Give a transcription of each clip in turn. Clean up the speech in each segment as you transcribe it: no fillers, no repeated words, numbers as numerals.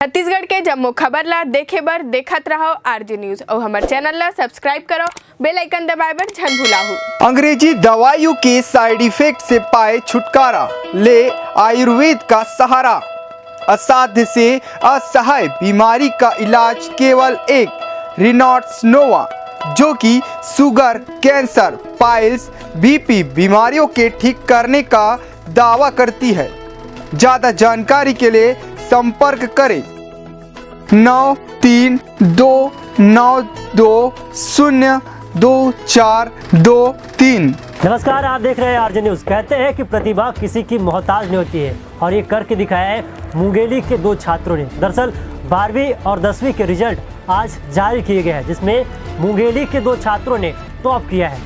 छत्तीसगढ़ के जम्मू खबर ला देखे बर देखत रहो आरजे न्यूज और हमारे चैनल ला सब्सक्राइब करो, बेल आइकन दबाए बर झन भुलाहू। अंग्रेजी दवाइयों के साइड इफेक्ट से पाए छुटकारा, ले आयुर्वेद का सहारा। असाध्य से असहाय बीमारी का इलाज केवल एक रिनॉट्स नोवा, जो कि शुगर, कैंसर, पाइल्स, बीपी बीमारियों के ठीक करने का दावा करती है। ज्यादा जानकारी के लिए संपर्क करें 9329202423। नमस्कार, आप देख रहे हैं आरजे न्यूज। कहते हैं कि प्रतिभा किसी की मोहताज नहीं होती है, और ये करके दिखाया है मुंगेली के दो छात्रों ने। दरअसल 12वीं और 10वीं के रिजल्ट आज जारी किए गए हैं, जिसमें मुंगेली के दो छात्रों ने टॉप किया है।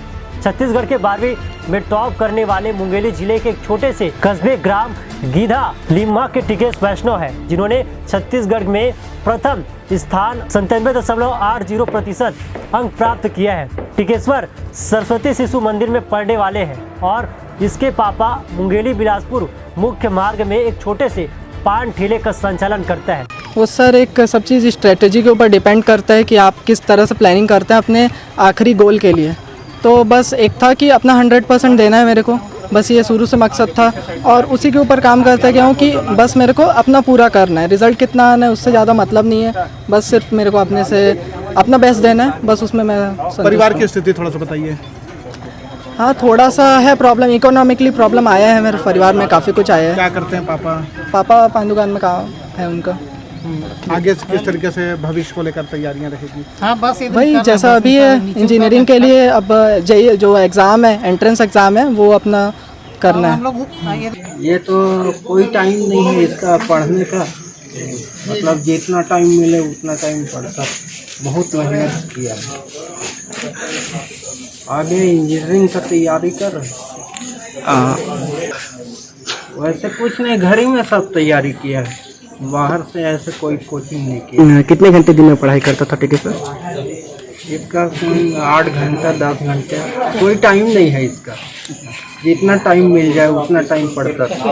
छत्तीसगढ़ के 12वीं में टॉप करने वाले मुंगेली जिले के एक छोटे से कस्बे ग्राम गीधा लिम्हा के टिकेश वैष्णव है, जिन्होंने छत्तीसगढ़ में प्रथम स्थान 97.80% अंक प्राप्त किया है। टिकेश्वर सरस्वती शिशु मंदिर में पढ़ने वाले हैं और इसके पापा मुंगेली बिलासपुर मुख्य मार्ग में एक छोटे से पान ठेले का संचालन करता है। वो सर एक सब चीज़ स्ट्रेटजी के ऊपर डिपेंड करता है कि आप किस तरह से प्लानिंग करते हैं अपने आखिरी गोल के लिए। तो बस एक था कि अपना 100% देना है मेरे को, बस ये शुरू से मकसद था और उसी के ऊपर काम करता गया हूँ कि बस मेरे को अपना पूरा करना है। रिज़ल्ट कितना आना है उससे ज़्यादा मतलब नहीं है, बस सिर्फ मेरे को अपने से अपना बेस्ट देना है, बस उसमें मैं। परिवार की स्थिति थोड़ा सा बताइए। हाँ, थोड़ा सा है प्रॉब्लम, इकोनॉमिकली प्रॉब्लम आया है मेरे परिवार में, काफ़ी कुछ आया है। क्या करते हैं पापा? पापा पान दुकान में काम है उनका। आगे से किस तरीके से भविष्य को लेकर तैयारियां रहेगी? हाँ, बस वही जैसा अभी है इंजीनियरिंग के लिए, अब जो एग्ज़ाम है, एंट्रेंस एग्ज़ाम है, वो अपना करना है। ये तो कोई टाइम नहीं है इसका पढ़ने का, मतलब जितना टाइम मिले उतना टाइम पढ़ता। बहुत मेहनत किया, आगे इंजीनियरिंग का तैयारी कर। वैसे कुछ नहीं, घर ही में सब तैयारी किया है, बाहर से ऐसे कोई कोचिंग नहीं किया। कितने घंटे दिन में पढ़ाई करता था टिकेश्वर? इसका 8 घंटा 10 घंटे, कोई टाइम नहीं है इसका, जितना टाइम मिल जाए उतना टाइम पढ़ता था।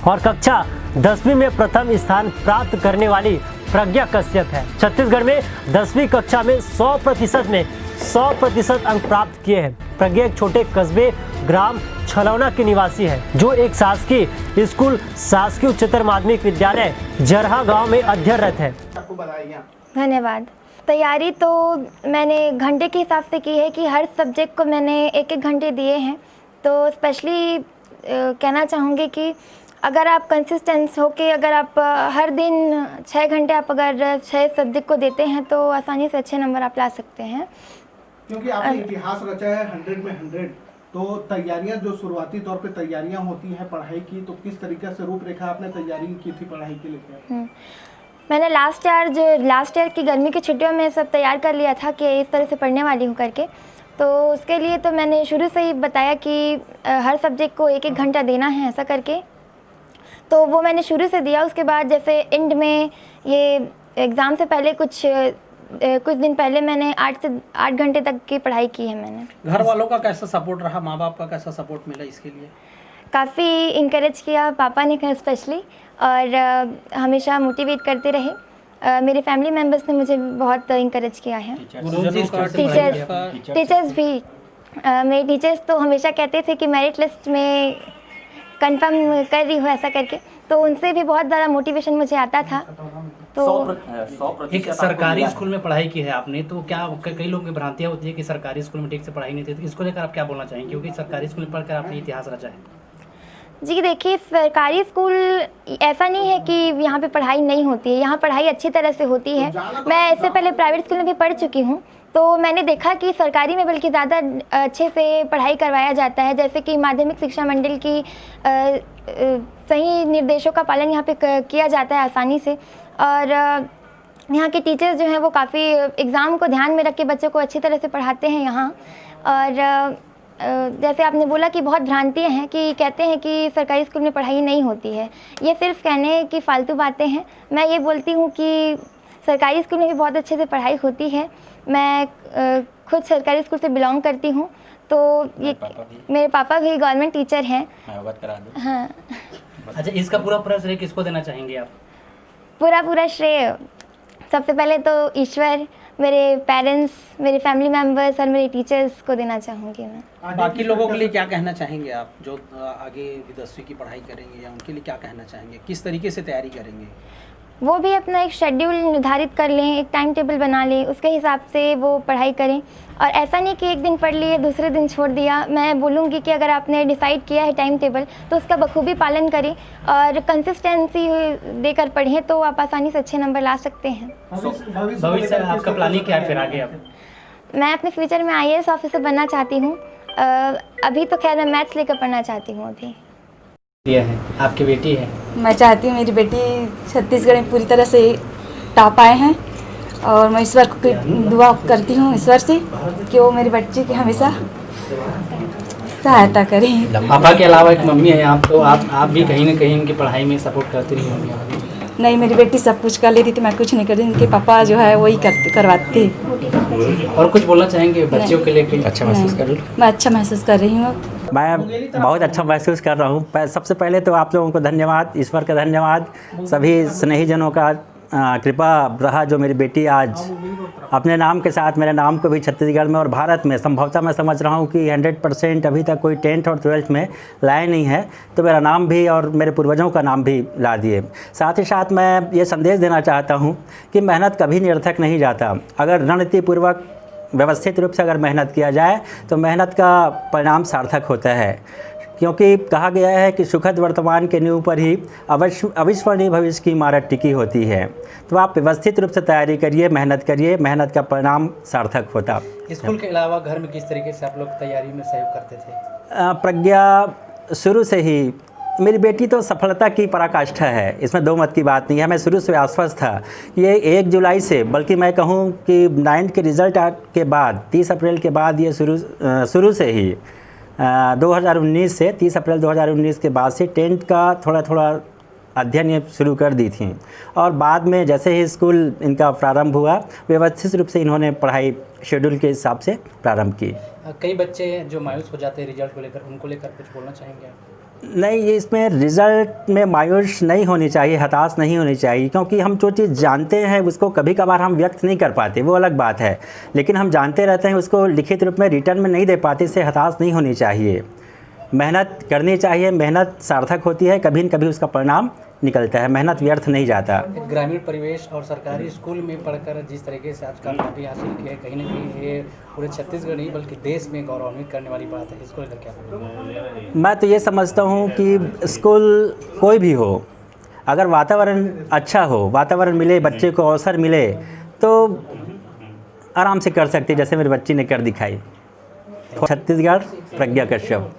और कक्षा 10वीं में प्रथम स्थान प्राप्त करने वाली प्रज्ञा कश्यप है। छत्तीसगढ़ में 10वीं कक्षा में 100% अंक प्राप्त किए हैं। प्रज्ञा एक छोटे कस्बे ग्राम छलौना के निवासी है, जो एक शासकीय स्कूल शासकीय उच्चतर माध्यमिक विद्यालय जरहा गांव में अध्ययनरत है। धन्यवाद। तैयारी तो मैंने घंटे के हिसाब से की है कि हर सब्जेक्ट को मैंने एक घंटे दिए हैं। तो स्पेशली कहना चाहूँगी कि अगर आप कंसिस्टेंस हो के अगर आप हर दिन 6 घंटे आप अगर 6 सब्जेक्ट को देते हैं तो आसानी से अच्छे नंबर आप ला सकते हैं। क्योंकि आपने इतिहास रचा है 100 में 100, तो तैयारियां जो शुरुआती तौर पे तैयारियां होती हैं पढ़ाई की, तो किस तरीके से रूपरेखा आपने तैयारी की थी पढ़ाई के लिए? मैंने लास्ट ईयर की गर्मी की छुट्टियों में सब तैयार कर लिया था कि इस तरह से पढ़ने वाली हूँ करके। तो उसके लिए तो मैंने शुरू से ही बताया कि हर सब्जेक्ट को एक घंटा देना है ऐसा करके, तो वो मैंने शुरू से दिया। उसके बाद जैसे एंड में ये एग्ज़ाम से पहले कुछ दिन पहले मैंने 8 घंटे तक की पढ़ाई की है मैंने। घर वालों का कैसा सपोर्ट रहा, माँ बाप का कैसा सपोर्ट मिला इसके लिए? काफ़ी इंकरेज किया पापा ने स्पेशली, और हमेशा मोटिवेट करते रहे। मेरे फैमिली मेम्बर्स ने मुझे बहुत इंकरेज किया है। टीचर्स भी, मेरे टीचर्स तो हमेशा कहते थे कि मेरिट लिस्ट में कंफर्म कर रही हो ऐसा करके, तो उनसे भी बहुत ज़्यादा मोटिवेशन मुझे आता था। तो एक सरकारी स्कूल में पढ़ाई की है आपने, तो क्या कई लोगों की भ्रांतियाँ होती है कि सरकारी स्कूल में ठीक से पढ़ाई नहीं थी, तो इसको लेकर आप क्या बोलना चाहेंगे, क्योंकि सरकारी स्कूल में पढ़कर आपने इतिहास रचा है? जी देखिए, सरकारी स्कूल ऐसा नहीं है कि यहाँ पे पढ़ाई नहीं होती है, यहाँ पढ़ाई अच्छी तरह से होती है। मैं इससे पहले प्राइवेट स्कूल में भी पढ़ चुकी हूँ, तो मैंने देखा कि सरकारी में बल्कि ज़्यादा अच्छे से पढ़ाई करवाया जाता है। जैसे कि माध्यमिक शिक्षा मंडल की सही निर्देशों का पालन यहाँ पे किया जाता है आसानी से, और यहाँ के टीचर्स जो हैं वो काफ़ी एग्ज़ाम को ध्यान में रख के बच्चों को अच्छी तरह से पढ़ाते हैं यहाँ। और जैसे आपने बोला कि बहुत भ्रांतियाँ हैं कि कहते हैं कि सरकारी स्कूल में पढ़ाई नहीं होती है, ये सिर्फ कहने की फालतू बातें हैं। मैं ये बोलती हूँ कि सरकारी स्कूल में भी बहुत अच्छे से पढ़ाई होती है। मैं खुद सरकारी स्कूल से बिलोंग करती हूँ, तो ये मेरे पापा भी गवर्नमेंट टीचर हैं। अवगत करा दूं। हाँ। अच्छा, इसका पूरा प्रेस किसको देना चाहेंगे आप? पूरा श्रेय सबसे पहले तो ईश्वर, मेरे पेरेंट्स, मेरे फैमिली मेम्बर्स और मेरे टीचर्स को देना चाहूँगी मैं। बाकी लोगों के लिए क्या कहना चाहेंगे आप जो आगे 10वीं की पढ़ाई करेंगे, या उनके लिए क्या कहना चाहेंगे, किस तरीके से तैयारी करेंगे? वो भी अपना एक शेड्यूल निर्धारित कर लें, एक टाइम टेबल बना लें, उसके हिसाब से वो पढ़ाई करें। और ऐसा नहीं कि एक दिन पढ़ लिए दूसरे दिन छोड़ दिया। मैं बोलूँगी कि अगर आपने डिसाइड किया है टाइम टेबल तो उसका बखूबी पालन करें और कंसिस्टेंसी देकर पढ़ें तो आप आसानी से अच्छे नंबर ला सकते हैं। भविष्य आपका प्लानिंग क्या है फिर आगे? अब मैं अपने फ्यूचर में IAS ऑफिसर बनना चाहती हूँ। अभी तो खैर मैं मैथ्स लेकर पढ़ना चाहती हूँ। अभी ये है आपकी बेटी है, मैं चाहती हूँ मेरी बेटी छत्तीसगढ़ में पूरी तरह से टॉप आए हैं और मैं ईश्वर को दुआ करती हूँ ईश्वर से कि वो मेरी बच्ची की हमेशा सहायता करें। पापा के अलावा एक मम्मी है आप, तो आप भी कहीं ना कहीं उनकी पढ़ाई में सपोर्ट करती रही होंगी। नहीं, मेरी बेटी सब कुछ कर लेती थी, मैं कुछ नहीं कर रही। उनके पापा जो है वही करवाते। और कुछ बोलना चाहेंगे बच्चों के लिए? अच्छा महसूस कर रही? मैं अच्छा महसूस कर रही हूँ। मैं बहुत अच्छा महसूस कर रहा हूँ। सबसे पहले तो आप लोगों को धन्यवाद, ईश्वर का धन्यवाद, सभी स्नेहीजनों का कृपा रहा जो मेरी बेटी आज अपने नाम के साथ मेरे नाम को भी छत्तीसगढ़ में और भारत में संभवतः मैं समझ रहा हूँ कि 100% अभी तक कोई 10th और 12th में लाए नहीं है, तो मेरा नाम भी और मेरे पूर्वजों का नाम भी ला दिए। साथ ही साथ मैं ये संदेश देना चाहता हूँ कि मेहनत कभी निरर्थक नहीं जाता। अगर रणनीतिपूर्वक व्यवस्थित रूप से अगर मेहनत किया जाए तो मेहनत का परिणाम सार्थक होता है, क्योंकि कहा गया है कि सुखद वर्तमान के नींव पर ही अविस्मरणीय भविष्य की इमारत टिकी होती है। तो आप व्यवस्थित रूप से तैयारी करिए, मेहनत करिए, मेहनत का परिणाम सार्थक होता। स्कूल के अलावा घर में किस तरीके से आप लोग तैयारी में सहयोग करते थे? प्रज्ञा शुरू से ही, मेरी बेटी तो सफलता की पराकाष्ठा है, इसमें दो मत की बात नहीं है। मैं शुरू से आश्वस्त था कि ये 1 जुलाई से, बल्कि मैं कहूँ कि 9th के रिज़ल्ट के बाद 30 अप्रैल के बाद ये शुरू से ही 2019 से 30 अप्रैल 2019 के बाद से 10th का थोड़ा अध्ययन ये शुरू कर दी थी। और बाद में जैसे ही स्कूल इनका प्रारंभ हुआ, व्यवस्थित रूप से इन्होंने पढ़ाई शेड्यूल के हिसाब से प्रारंभ की। कई बच्चे जो मायूस हो जाते हैं रिजल्ट को लेकर, उनको लेकर कुछ बोलना चाहेंगे आप? नहीं, ये इसमें रिज़ल्ट में मायूस नहीं होनी चाहिए, हताश नहीं होनी चाहिए, क्योंकि हम जो चीज़ जानते हैं उसको कभी कभार हम व्यक्त नहीं कर पाते, वो अलग बात है। लेकिन हम जानते रहते हैं, उसको लिखित रूप में रिटर्न में नहीं दे पाते, इससे हताश नहीं होनी चाहिए। मेहनत करनी चाहिए, मेहनत सार्थक होती है, कभी न कभी उसका परिणाम निकलता है, मेहनत व्यर्थ नहीं जाता। ग्रामीण परिवेश और सरकारी स्कूल में पढ़कर जिस तरीके से आज कामयाबी हासिल की है, कहीं ना कहीं ये पूरे छत्तीसगढ़ नहीं बल्कि देश में गौरवान्वित करने वाली बात है। इसको लेकर क्या? मैं तो ये समझता हूँ कि स्कूल कोई भी हो, अगर वातावरण अच्छा हो, वातावरण मिले, बच्चे को अवसर मिले, तो आराम से कर सकते, जैसे मेरी बच्ची ने कर दिखाई। छत्तीसगढ़, प्रज्ञा कश्यप।